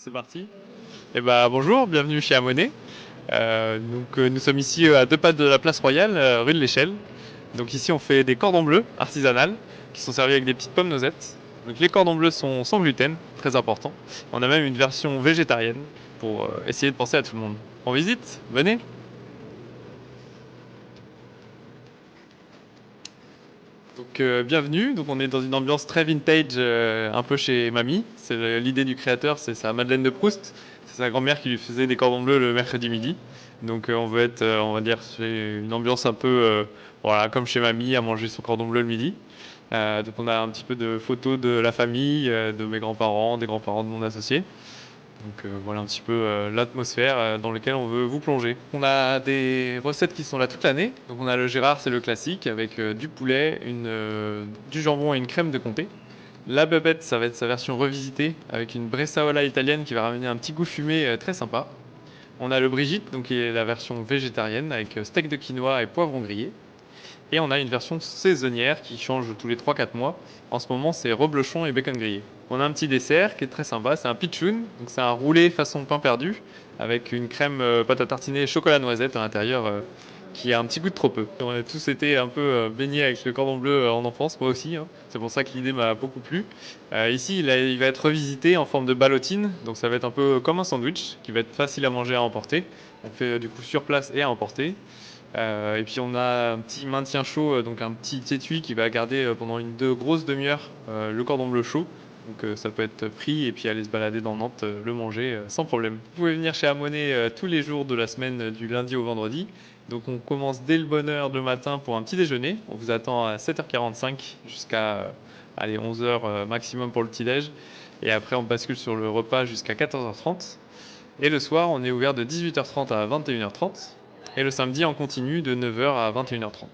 C'est parti. Bonjour, bienvenue chez Amonet. Nous sommes ici à 2 pas de la place Royale, rue de l'Échelle. Donc ici on fait des cordons bleus artisanales qui sont servis avec des petites pommes noisettes. Donc les cordons bleus sont sans gluten, très important. On a même une version végétarienne pour essayer de penser à tout le monde. En visite, venez. Bienvenue. Donc on est dans une ambiance très vintage, un peu chez Mamie. L'idée du créateur, c'est sa Madeleine de Proust. C'est sa grand-mère qui lui faisait des cordons bleus le mercredi midi. On veut être, on va dire, c'est une ambiance un peu, voilà, comme chez Mamie, à manger son cordon bleu le midi. Donc on a un petit peu de photos de la famille, de mes grands-parents, des grands-parents de mon associé. Voilà un petit peu l'atmosphère dans laquelle on veut vous plonger. On a des recettes qui sont là toute l'année. Donc on a le Gérard, c'est le classique, avec du poulet, du jambon et une crème de comté. La bebette, ça va être sa version revisitée, avec une bressaola italienne qui va ramener un petit goût fumé très sympa. On a le Brigitte, donc qui est la version végétarienne, avec steak de quinoa et poivron grillé. Et on a une version saisonnière qui change tous les 3-4 mois. En ce moment, c'est reblochon et bacon grillé. On a un petit dessert qui est très sympa, c'est un pitchoun. Donc c'est un roulé façon pain perdu avec une crème pâte à tartiner et chocolat noisette à l'intérieur qui a un petit goût de trop peu. On a tous été un peu baignés avec le cordon bleu en enfance, moi aussi, hein. C'est pour ça que l'idée m'a beaucoup plu. Ici, il va être revisité en forme de ballotine, donc ça va être un peu comme un sandwich qui va être facile à manger à emporter. On fait du coup sur place et à emporter. Et puis on a un petit maintien chaud, donc un petit étui qui va garder pendant deux grosses demi-heures le cordon bleu chaud. Ça peut être pris et puis aller se balader dans Nantes, le manger sans problème. Vous pouvez venir chez Amonet tous les jours de la semaine, du lundi au vendredi. Donc on commence dès le bonne heure le matin pour un petit déjeuner. On vous attend à 7h45 jusqu'à 11h maximum pour le petit-déj. Et après on bascule sur le repas jusqu'à 14h30. Et le soir, on est ouvert de 18h30 à 21h30. Et le samedi, en continu de 9h à 21h30.